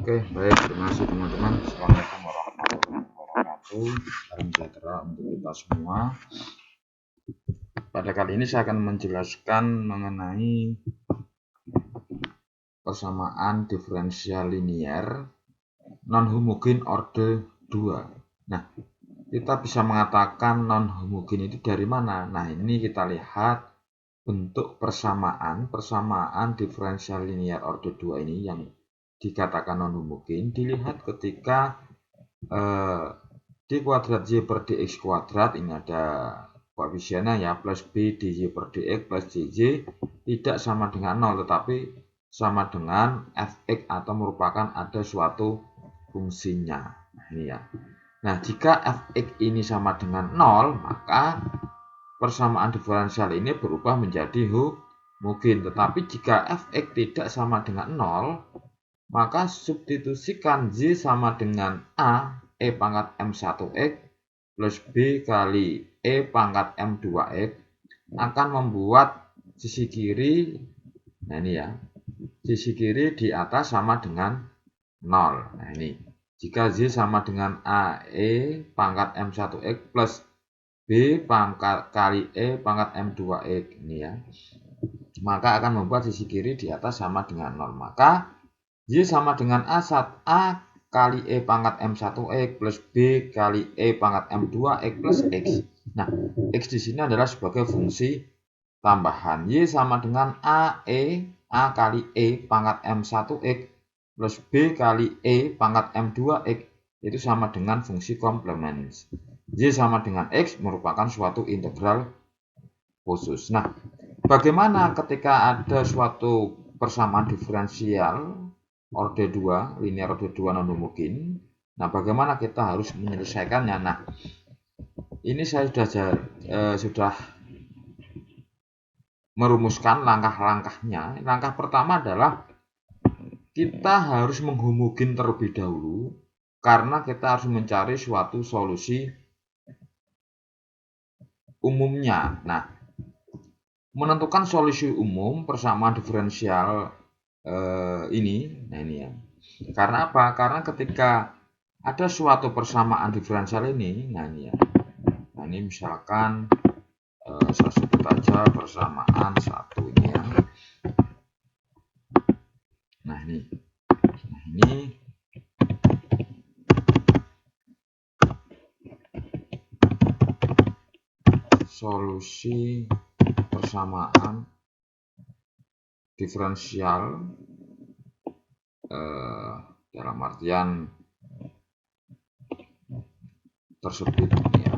Oke, baik, terima kasih teman-teman. Assalamualaikum warahmatullahi wabarakatuh. Salam sejahtera untuk kita semua. Pada kali ini saya akan menjelaskan mengenai persamaan diferensial linier non-homogen orde 2. Nah, kita bisa mengatakan non-homogen itu dari mana? Nah, ini kita lihat bentuk persamaan diferensial linier orde 2 ini yang dikatakan non-homogen dilihat ketika d kuadrat y per dx kuadrat, ini ada koefisiennya ya, plus b dy per dx plus dz tidak sama dengan 0, tetapi sama dengan fx atau merupakan ada suatu fungsinya. Nah, ini ya. Nah, jika fx ini sama dengan 0, maka persamaan diferensial ini berubah menjadi homogen. Tetapi jika fx tidak sama dengan 0, maka substitusikan y sama dengan a e pangkat m1x plus b kali e pangkat m2x akan membuat sisi kiri, nah ini ya, sisi kiri di atas sama dengan 0. Nah ini, jika y sama dengan a e pangkat m1x plus b pangkat kali e pangkat m2x ini ya, maka akan membuat sisi kiri di atas sama dengan 0. Maka y sama dengan a kali e pangkat m1x plus b kali e pangkat m2x plus x. Nah, x di sini adalah sebagai fungsi tambahan. Y sama dengan a kali e pangkat m1x plus b kali e pangkat m2x itu sama dengan fungsi komplement. Y sama dengan x merupakan suatu integral khusus. Nah, bagaimana ketika ada suatu persamaan diferensial orde 2, linear orde 2 non-homogen? Nah, bagaimana kita harus menyelesaikannya? Nah, ini saya sudah merumuskan langkah-langkahnya. Langkah pertama adalah kita harus menghomogen terlebih dahulu, karena kita harus mencari suatu solusi umumnya. Nah, menentukan solusi umum persamaan diferensial ini, nah ini ya. Karena apa? Karena ketika ada suatu persamaan diferensial ini, nah ini ya. Nah ini misalkan saya sebut aja persamaan satu ini ya. Nah ini solusi persamaan diferensial dalam artian tersebut ini ya.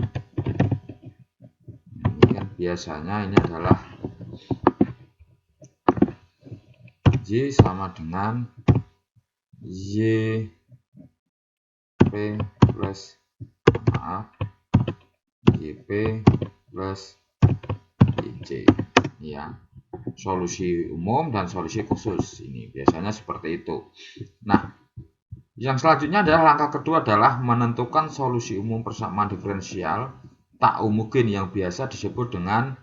Ini kan biasanya ini adalah y sama dengan y p plus yp plus yc ya. Solusi umum dan solusi khusus ini biasanya seperti itu. Nah, yang selanjutnya adalah langkah kedua adalah menentukan solusi umum persamaan diferensial tak homogen yang biasa disebut dengan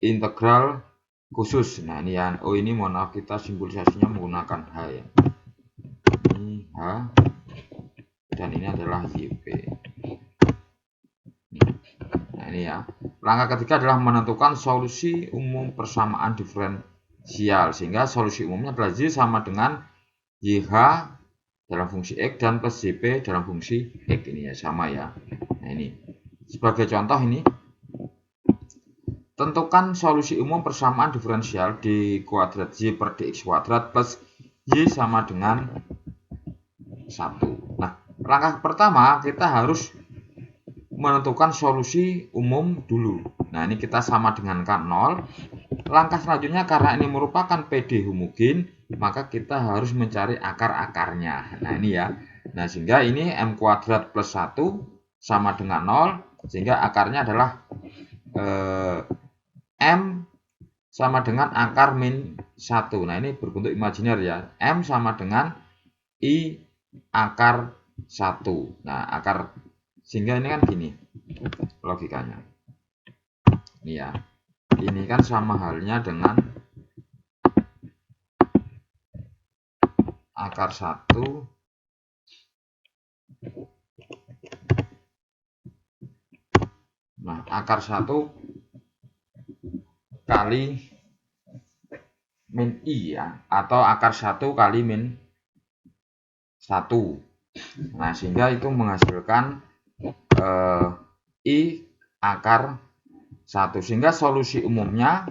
integral khusus. Nah ini ya, ini mohon maaf kita simbolisasinya menggunakan H ya. Ini H dan ini adalah YP. Nah ini ya. Langkah ketiga adalah menentukan solusi umum persamaan diferensial, sehingga solusi umumnya adalah y sama dengan YH dalam fungsi X dan plus JP dalam fungsi X, ini ya sama ya. Nah ini sebagai contoh, ini tentukan solusi umum persamaan diferensial d kuadrat y per dx kuadrat plus y sama dengan 1. Nah, langkah pertama kita harus menentukan solusi umum dulu. Nah, ini kita sama dengan K0. Langkah selanjutnya, karena ini merupakan PD homogen, maka kita harus mencari akar-akarnya. Nah, ini ya. Nah, sehingga ini M kuadrat plus 1 sama dengan 0, sehingga akarnya adalah M sama dengan akar min 1. Nah, ini berbentuk imajiner ya. M sama dengan I akar 1. Nah, akar, sehingga ini kan gini logikanya. Ini ya. Ini kan sama halnya dengan akar 1 akar 1 kali min I ya, atau akar 1 kali min 1. Nah, sehingga itu menghasilkan I akar 1. Sehingga solusi umumnya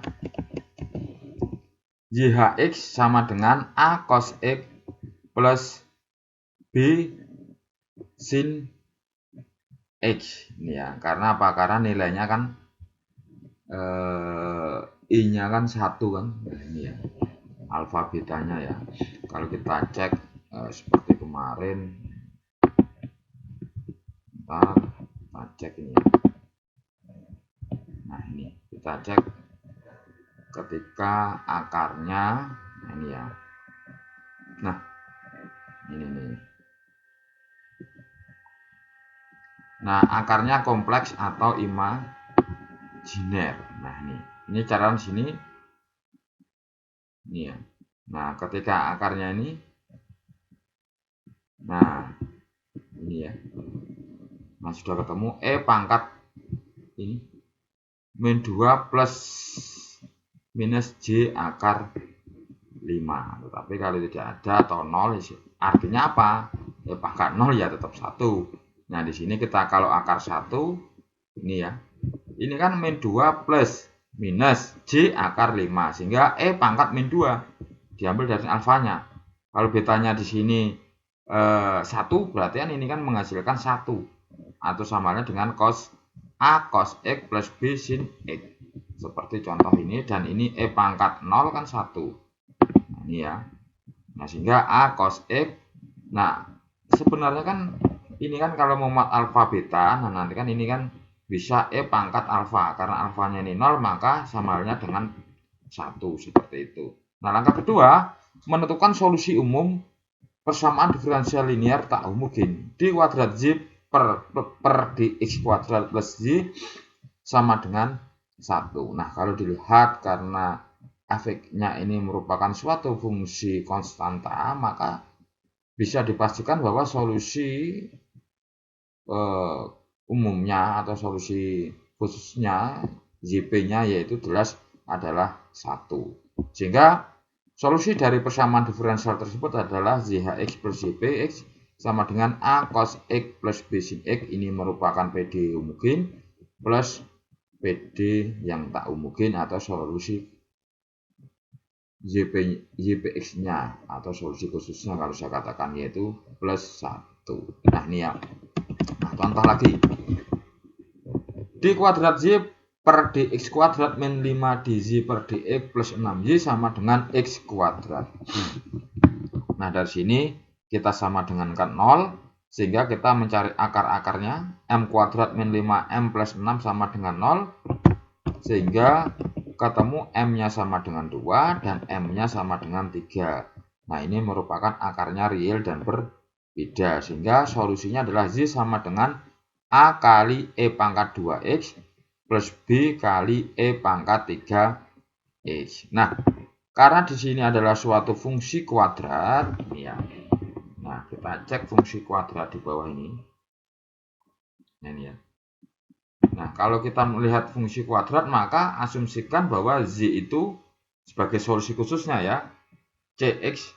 YHX sama dengan A cos X plus B sin X. Ini ya, karena apa? Karena nilainya kan I-nya kan 1 kan. Nah, ini ya, alfa betanya ya. Kalau kita cek seperti kemarin, kita cek ini ya. Nah, ini kita cek ketika akarnya, nah ini ya. Nah, ini nih. Nah, akarnya kompleks atau imajiner. Nah, ini cara sini. Ini ya. Nah, ketika akarnya ini, nah ini ya. Nah, sudah ketemu E pangkat ini min 2 plus minus J akar 5. Tetapi kalau tidak ada atau 0, artinya apa? E pangkat 0 ya tetap 1. Nah, di sini kita kalau akar 1 ini ya. Ini kan min 2 plus minus J akar 5, sehingga E pangkat min 2 diambil dari alfanya. Kalau betanya di sini 1, berarti kan ini kan menghasilkan 1 atau samanya dengan cos A cos X plus B sin X. Seperti contoh ini, dan ini E pangkat 0 kan 1. Nah, ini ya. Nah, sehingga A cos X. Nah, sebenarnya kan ini kan kalau mau mat alfa beta, nah nanti kan ini kan bisa E pangkat alfa. Karena alfanya ini 0, maka sama halnya dengan 1, seperti itu. Nah, langkah kedua, menentukan solusi umum persamaan diferensial linear tak homogen. D kuadrat Z per dx kuadrat plus Z sama dengan 1. Nah, kalau dilihat karena efeknya ini merupakan suatu fungsi konstanta, maka bisa dipastikan bahwa solusi umumnya atau solusi khususnya ZP-nya yaitu jelas adalah 1. Sehingga solusi dari persamaan diferensial tersebut adalah ZHX plus ZPX sama dengan A cos X plus B sin X. Ini merupakan PD homogen plus PD yang tak homogen atau solusi ZPX-nya atau solusi khususnya kalau saya katakan yaitu plus 1. Nah, ini ya. Nah, contoh lagi. D kuadrat Z per dx kuadrat min 5 dz per dx plus 6y sama dengan x kuadrat. Nah, dari sini kita sama dengankan 0, sehingga kita mencari akar-akarnya. M kuadrat min 5m plus 6 sama dengan 0, sehingga ketemu M-nya sama dengan 2 dan M-nya sama dengan 3. Nah, ini merupakan akarnya real dan berbeda, sehingga solusinya adalah Z sama dengan A kali E pangkat 2X plus B kali E pangkat 3X. Nah, karena di sini adalah suatu fungsi kuadrat, ya. Nah, kita cek fungsi kuadrat di bawah ini. Nah, ini ya. Nah, kalau kita melihat fungsi kuadrat, maka asumsikan bahwa Z itu sebagai solusi khususnya ya, CX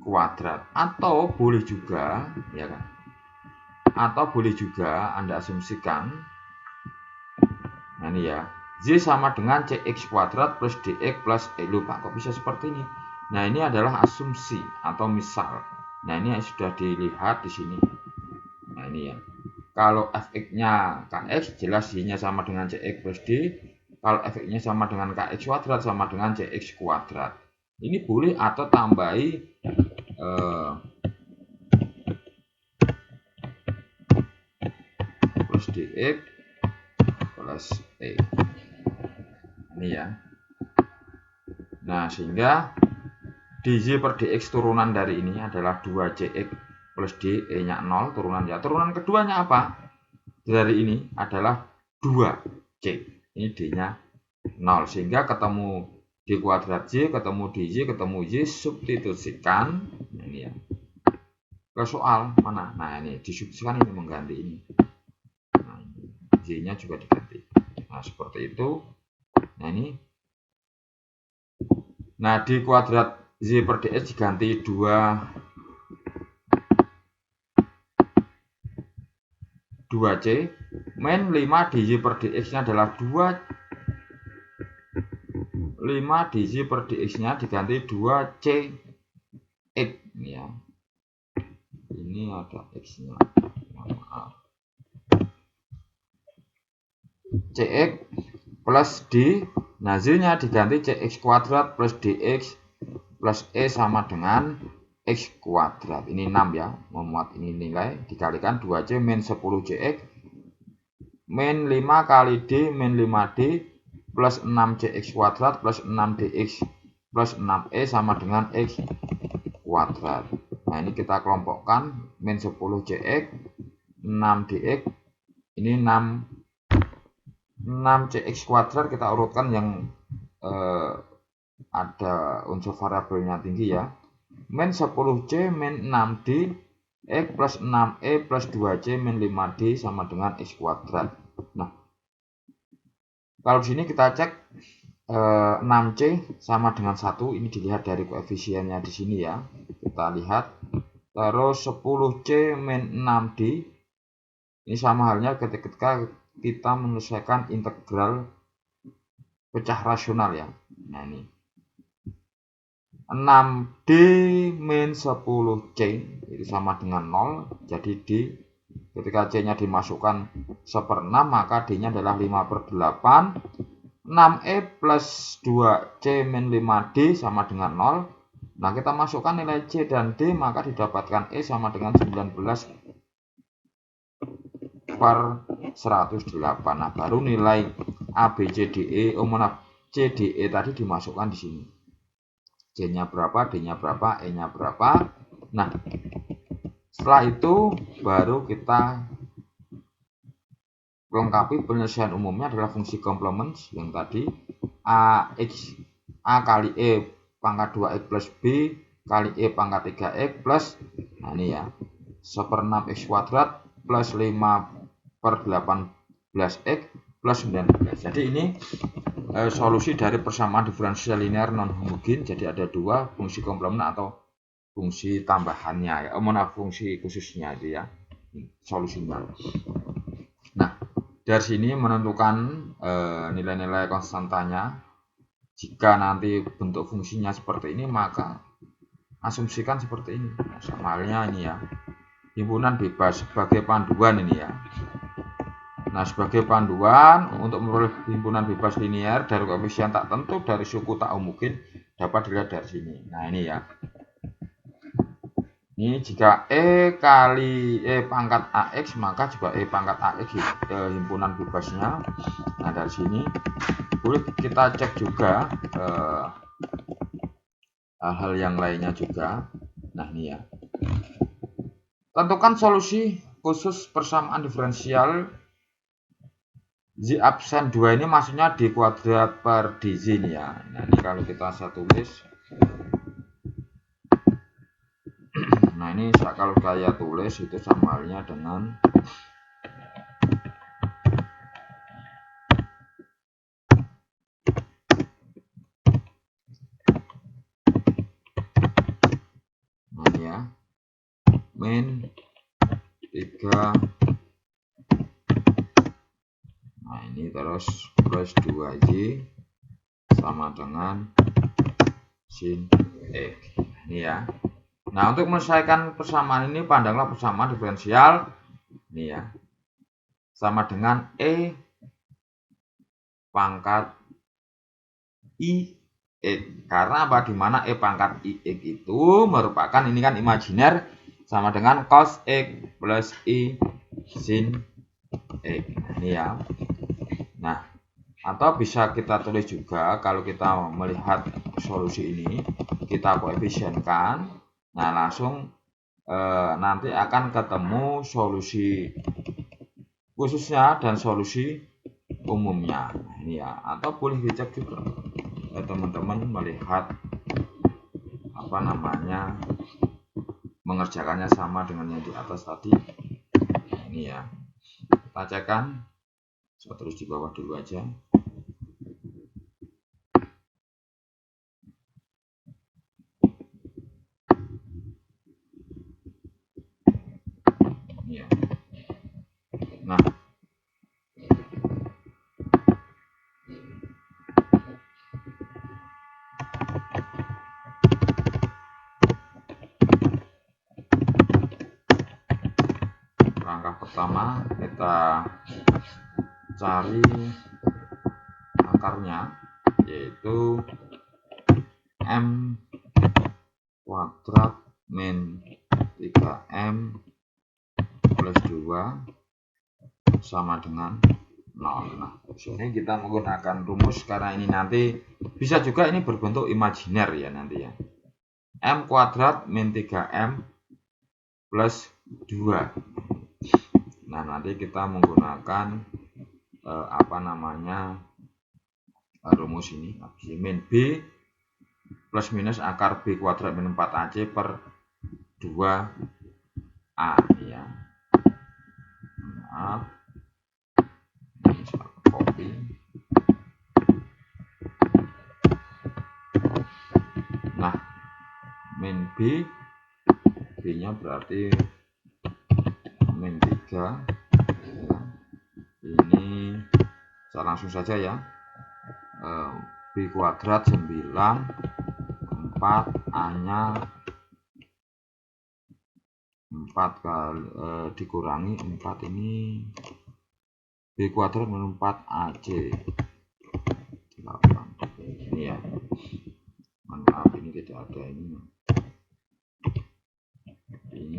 kuadrat. Atau boleh juga, ya kan? Atau boleh juga Anda asumsikan, nah ini ya, Z sama dengan CX kuadrat plus DX plus E. Lupa, kok bisa seperti ini? Nah, ini adalah asumsi atau misal. Nah, ini sudah dilihat di sini. Nah, ini ya. Kalau fx-nya kx, jelas y-nya sama dengan cx plus d. Kalau fx-nya sama dengan kx kuadrat, sama dengan cx kuadrat. Ini boleh atau tambahi plus dx plus e. Ini ya. Nah, sehingga dz per dx turunan dari ini adalah 2cx plus d, e-nya 0, turunan ya. Turunan keduanya apa? Dari ini adalah 2c. Ini d-nya 0, sehingga ketemu d kuadrat z, ketemu dz, ketemu y, substitusikan. ini ya. Ke soal mana? Nah ini disukseskan, ini mengganti ini. Nah, Z-nya juga diganti. Nah seperti itu. Nah ini. Nah di kuadrat Z per dx diganti 2C min 5 dz per dx nya adalah 5 dz per dx nya diganti 2C x ya. Ini ada x nya, maaf, cx plus d. Nah z nya diganti cx kuadrat plus dx plus e sama dengan x kuadrat. Ini 6 ya, memuat ini nilai dikalikan 2c min 10cx min 5 kali d min 5d plus 6cx kuadrat plus 6dx plus 6e sama dengan x kuadrat. Nah ini kita kelompokkan, min 10cx 6dx, ini 6cx kuadrat kita urutkan yang ada unsur variabelnya tinggi ya. Min 10c min 6d x plus 6e plus 2c min 5d sama dengan x kuadrat. Nah kalau di sini kita cek 6c sama dengan 1, ini dilihat dari koefisiennya di sini ya. Kita lihat. Terus 10c min 6d ini sama halnya ketika kita menyelesaikan integral pecah rasional ya. Nah ini 6d min 10c itu sama dengan 0. Jadi ketika c nya dimasukkan 1/6 maka d nya adalah 5/8. 6e plus 2c min 5d sama dengan 0. Nah kita masukkan nilai c dan d maka didapatkan e sama dengan 19/108. Nah baru nilai a, b, c, d, e, c, d, e tadi dimasukkan di sini. C nya berapa, d nya berapa, e nya berapa. Nah setelah itu baru kita lengkapi penyelesaian umumnya adalah fungsi komplement yang tadi a kali e pangkat 2x plus b kali e pangkat 3x plus, nah ini ya, 1/6x kuadrat plus 5/18x plus 19. Jadi ini solusi dari persamaan diferensial linear non homogen. Jadi ada dua, fungsi komplement atau fungsi tambahannya ya, fungsi khususnya itu ya, solusinya. Nah dari sini menentukan nilai-nilai konstantanya. Jika nanti bentuk fungsinya seperti ini maka asumsikan seperti ini. Sama halnya ini ya, himpunan bebas sebagai panduan ini ya. Nah sebagai panduan untuk memperoleh himpunan bebas linear dari koefisien tak tentu dari suku tak mungkin dapat dilihat dari sini. Nah ini ya, ini jika e kali e pangkat ax maka juga e pangkat ax himpunan bebasnya. Nah dari sini boleh kita cek juga hal-hal yang lainnya juga. Nah ini ya, tentukan solusi khusus persamaan diferensial z absen 2 ini maksudnya d kuadrat per dz ini ya. Nah ini kalau kita saya tulis, nah ini kalau saya tulis itu sama halnya dengan min 3, nah ini terus plus 2y sama dengan sin x. Ini ya. Nah untuk menyelesaikan persamaan ini pandanglah persamaan diferensial ini ya, sama dengan e pangkat i x. Karena apa? Dimana e pangkat i x itu merupakan, ini kan imajiner, sama dengan cos x plus i sin x. Nah, ini ya. Nah, atau bisa kita tulis juga kalau kita melihat solusi ini, kita koefisienkan. Nah, langsung nanti akan ketemu solusi khususnya dan solusi umumnya. Nah, ini ya. Atau boleh dicek juga teman-teman melihat apa namanya mengerjakannya sama dengan yang di atas tadi. Nah, ini ya, kita cekkan. Saya terus di bawah dulu aja. Ya. Nah, langkah pertama kita cari akarnya, yaitu M kuadrat min 3M plus 2 sama dengan 0. Nah, sini kita menggunakan rumus karena ini nanti bisa juga ini berbentuk imajiner ya nanti ya. M kuadrat min 3M plus 2. Nah, nanti kita menggunakan rumus ini, min B plus minus akar B kuadrat min 4AC per 2A ya. Maaf, ini saya copy. Nah, min B, B-nya berarti min 3 ya. Ini saya langsung saja ya. B kuadrat 9, 4 A-nya 4 kali dikurangi 4, ini B kuadrat min 4 AC 8. Ini ya, maaf ini tidak ada ini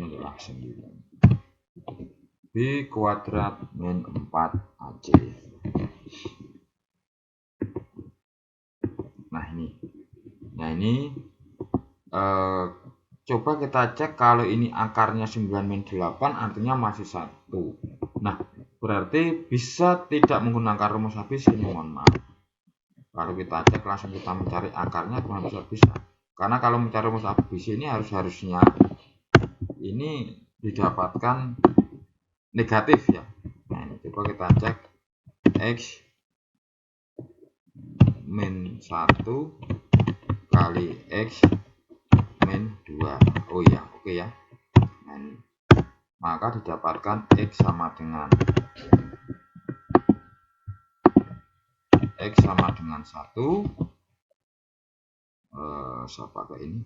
adalah 9 B kuadrat min 4 AC. Nah ini coba kita cek kalau ini akarnya 9 min 8 artinya masih 1. Nah berarti bisa tidak menggunakan rumus habis ini, mohon maaf. Kalau kita cek langsung kita mencari akarnya bisa. Karena kalau mencari rumus habis ini harusnya ini didapatkan negatif ya. Nah ini coba kita cek X min 1 kali X min 2. Oh ya, oke ya. Nah, ini. Maka didapatkan X sama dengan 1. Saya pakai ini.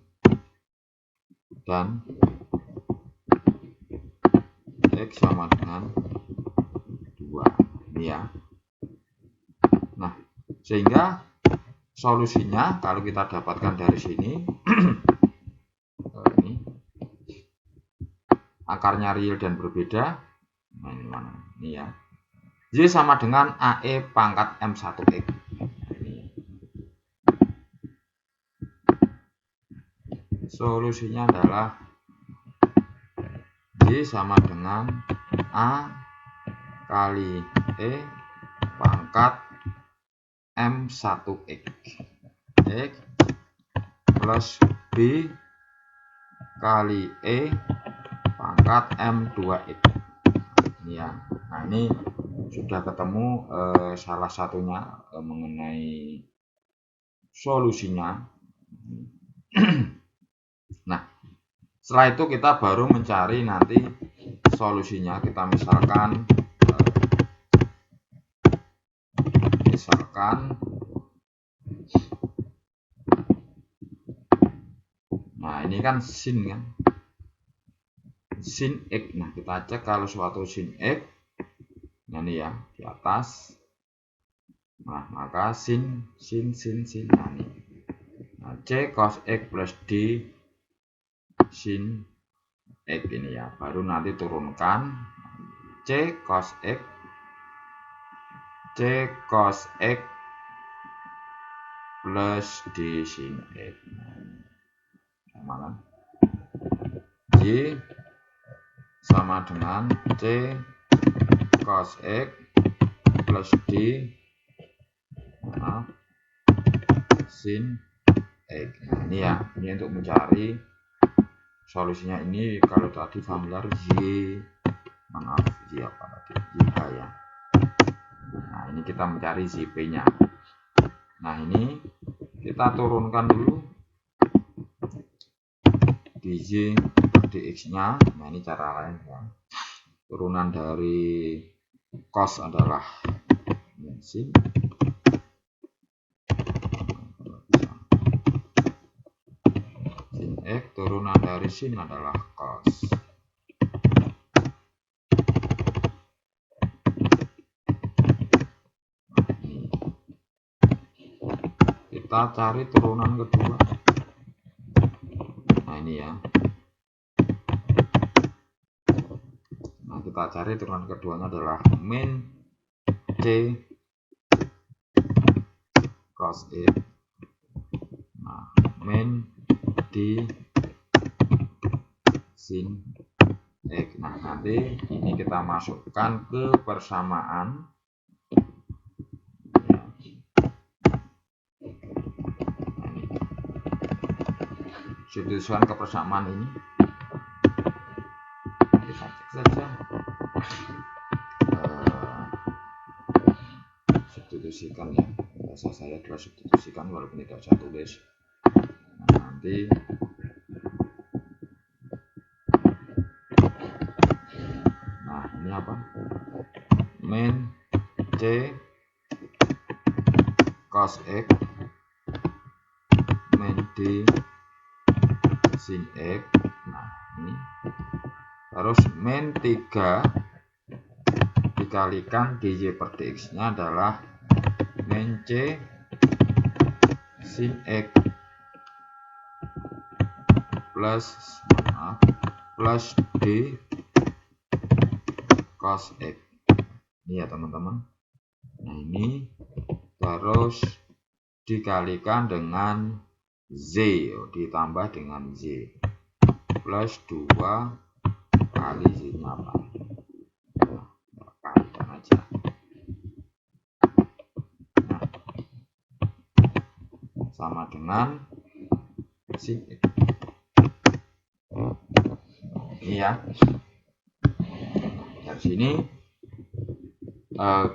Dan X sama dengan 2. Ini ya. Nah, sehingga solusinya kalau kita dapatkan dari sini ini akarnya real dan berbeda. Nah, ini mana? Ini ya. Y sama dengan AE pangkat M1X. Ini. Solusinya adalah Y sama dengan A kali E pangkat M1X X plus B kali E pangkat M2X. Ini ya. Nah ini sudah ketemu salah satunya mengenai solusinya. Nah setelah itu kita baru mencari nanti solusinya. Kita misalkan nah ini kan sin kan, sin X. Nah kita cek kalau suatu sin X, nah ini ya di atas, nah maka sin. Nah ini, nah, C cos X plus D sin X ini ya, baru nanti turunkan C cos X plus D sin X. Sama kan? Y sama dengan C cos X plus D sin X. Nah ini ya, ini untuk mencari solusinya ini kalau tadi familiar Y, maaf Y apa tadi, YH ya. Nah ini kita mencari ZP nya. Nah ini kita turunkan dulu DJ per DX nya. Nah ini cara lain ya. Turunan dari cos adalah sin, sin X, turunan dari sin adalah cos. Kita cari turunan kedua. Nah ini ya. Nah kita cari turunan keduanya adalah min C cos X. Nah min D sin X. Nah nanti ini kita masukkan ke persamaan. Substitusikan ke persamaan ini. Kita cek saja. Substitusikan ya. Bahasa saya adalah substitusikan walaupun tidak saya tulis. Nah, nanti ini apa? Min C cos X min D sin X. Nah ini terus min 3 dikalikan DJ per DX nya adalah min C sin X plus D cos X. Ini ya teman-teman. Nah ini terus dikalikan dengan Z, ditambah dengan Z plus 2 kali Z nya apa? Nah, kalikan aja. Nah, sama dengan sin X. Ini ya. Dari sini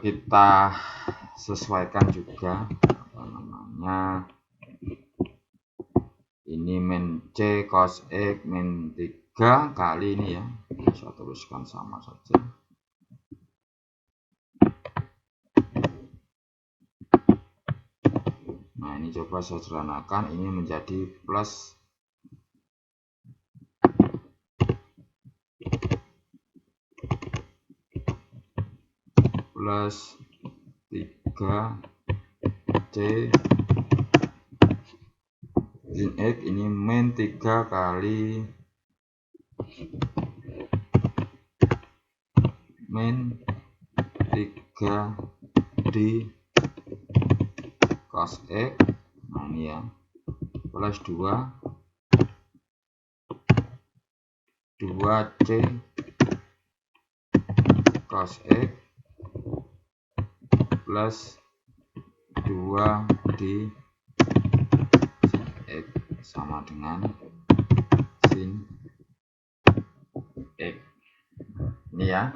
kita sesuaikan juga apa namanya, ini min C cos X min 3 kali ini ya, saya tuliskan sama saja. Nah ini coba saya sederhanakan, ini menjadi plus plus 3 C sin X ini min 3 kali min 3 D cos X. Nah ini ya, plus 2 C cos X plus 2 D sin X sama dengan sin X. Ini ya.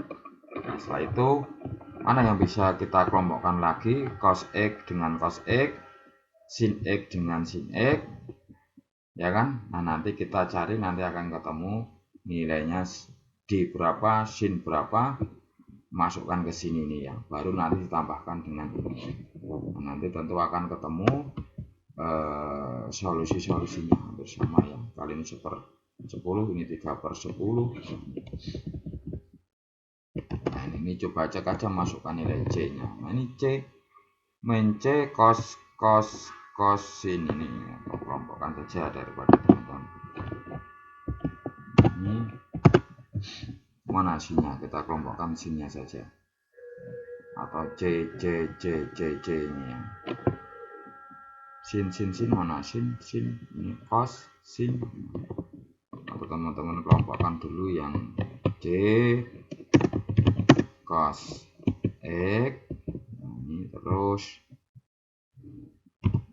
Nah, setelah itu mana yang bisa kita kelompokkan lagi? Cos X dengan cos X, sin X dengan sin X, ya kan? Nah nanti kita cari, nanti akan ketemu nilainya D berapa, sin berapa, masukkan ke sini nih ya, baru nanti ditambahkan dengan ini. Nah, nanti tentu akan ketemu solusi-solusinya hampir sama ya. Kali ini 1/10, ini 3/10. Nah ini coba cek aja, masukkan nilai C nya. Nah ini C min C cos sin ini, kelompokkan saja daripada teman-teman. Ini mana sinnya, kita kelompokkan sinnya saja, atau C ini ya. Sin mana sin ini cos sin, atau teman-teman kelompokkan dulu yang C cos X. Ini terus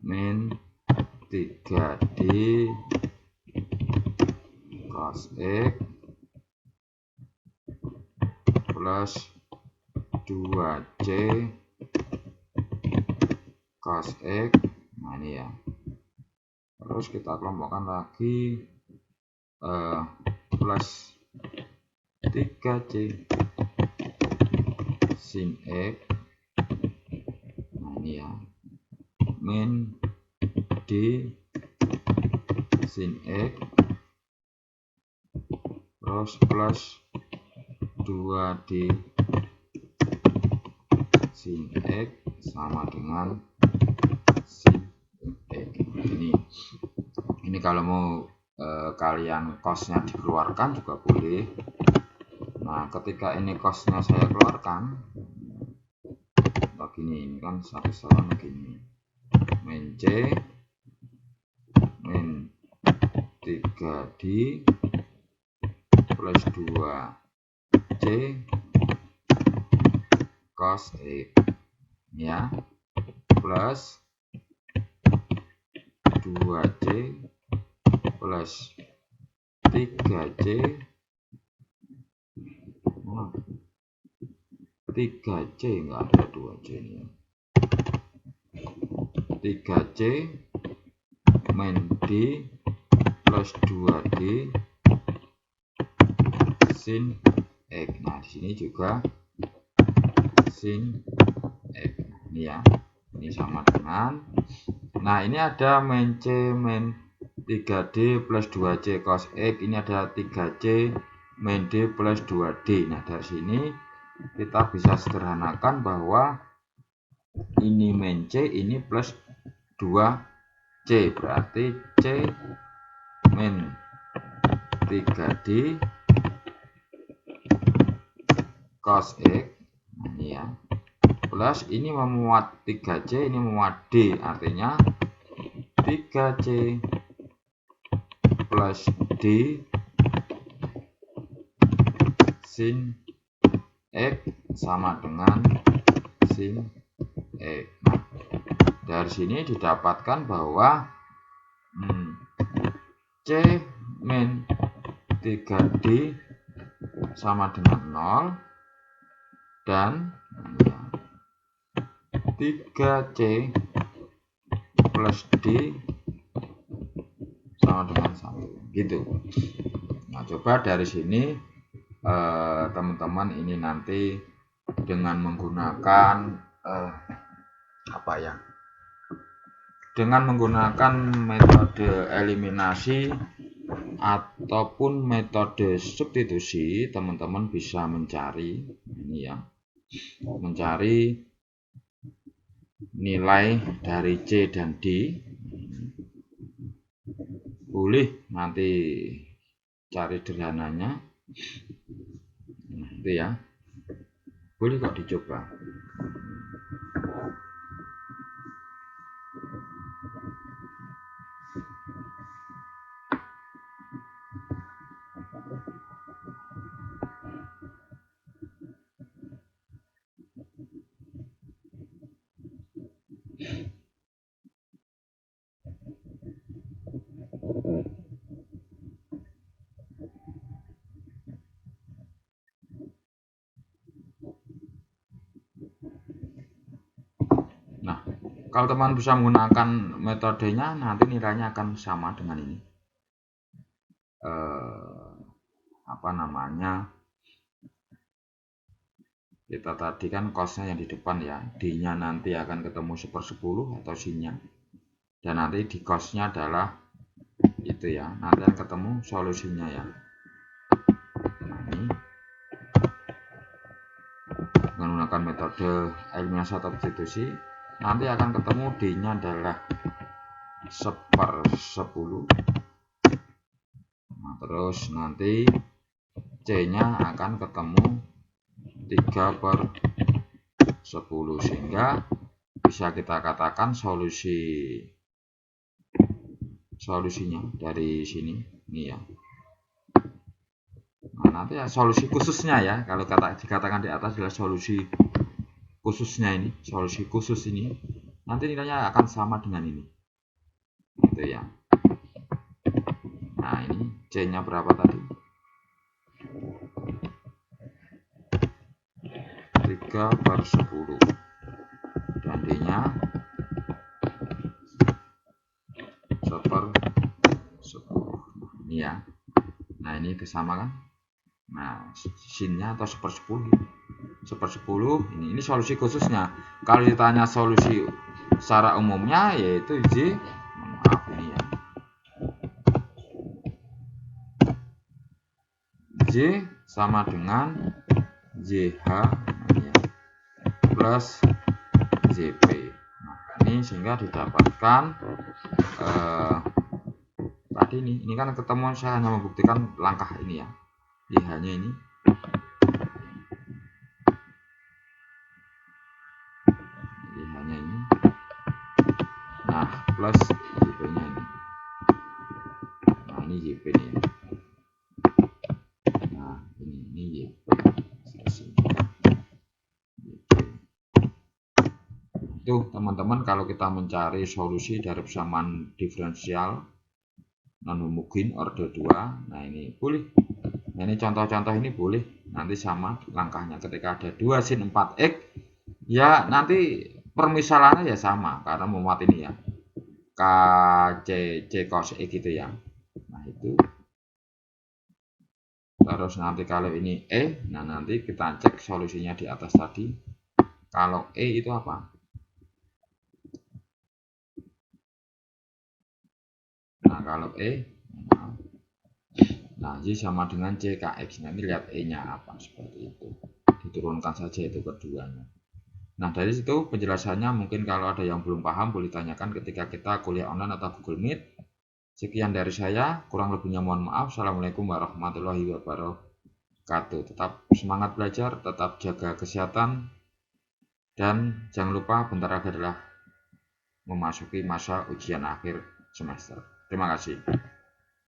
min 3D cos cos X plus 2C cos X. Nah ini ya. Terus kita kelompokkan lagi plus 3C sin X. Nah ini ya, min D sin X terus plus 2D sin X sama dengan sin X. Ini kalau mau kalian cosnya dikeluarkan juga boleh. Nah ketika ini cosnya saya keluarkan begini, ini kan satu sama begini, min C min 3D plus 2C cos X ya, plus 2C plus 3C 3C enggak ada 2C ini ya. 3C min D plus 2D sin X. Nah di sini juga sin X. Ini ya, ini sama dengan, nah ini ada min C min 3D plus 2C cos X, ini ada 3C min D plus 2D. Nah dari sini kita bisa sederhanakan bahwa ini min C, ini plus 2C, berarti C min 3D cos X. Nah ini ya, plus ini memuat 3C, ini memuat D, artinya 3C plus D sin X sama dengan sin X. Nah, dari sini didapatkan bahwa C min 3D sama dengan 0 dan 3C plus D sama dengan 1 gitu. Nah coba dari sini teman-teman ini nanti dengan menggunakan dengan menggunakan metode eliminasi ataupun metode substitusi, teman-teman bisa mencari ini ya, mencari nilai dari C dan D. Boleh nanti cari sederhananya, nah, itu ya, boleh kok dicoba. Nah, kalau teman bisa menggunakan metodenya, nanti nilainya akan sama dengan ini. Kita tadi kan cosnya yang di depan ya, D-nya nanti akan ketemu 1/10 atau sin-nya. Dan nanti di cosnya adalah itu ya, nanti akan ketemu solusinya ya. Nah, ini menggunakan metode eliminasi atau substitusi, nanti akan ketemu D-nya adalah 1/10. Nah, terus nanti C-nya akan ketemu 3/10, sehingga bisa kita katakan solusinya dari sini ini ya. Nah, nanti ya solusi khususnya ya, kalau dikatakan di atas adalah solusi khususnya, ini solusi khusus ini nanti nilainya akan sama dengan ini gitu ya. Nah, ini C-nya berapa tadi? 3/10. Dan D-nya 1/10. Ini ya. Nah, ini sama kan? Nah, sin-nya atau 1/10. 1/10 ini solusi khususnya. Kalau ditanya solusi secara umumnya yaitu J, maaf ini ya, J sama dengan JH plus JP. Nah, ini sehingga didapatkan tadi ini kan ketemuan, saya hanya membuktikan langkah ini ya, JH-nya ini JH-nya ini, nah plus JP-nya ini. Nah, ini JP nih ya. Nah, ini JP. Itu teman-teman, kalau kita mencari solusi dari persamaan diferensial non homogen order 2, nah ini boleh. Nah, ini contoh-contoh ini boleh nanti sama langkahnya. Ketika ada 2 sin 4x ya nanti permisalannya ya sama, karena memuat ini ya K C cos X gitu ya. Nah, itu terus nanti kalau ini E, nah nanti kita cek solusinya di atas tadi. Kalau E itu apa? Nah, kalau E, nah Y sama dengan CKX. Nanti lihat E-nya apa, seperti itu. Diturunkan saja itu keduanya. Nah, dari situ penjelasannya, mungkin kalau ada yang belum paham boleh tanyakan ketika kita kuliah online atau Google Meet. Sekian dari saya, kurang lebihnya mohon maaf. Assalamualaikum warahmatullahi wabarakatuh. Tetap semangat belajar, tetap jaga kesehatan, dan jangan lupa bentar lagi adalah memasuki masa ujian akhir semester. Terima kasih.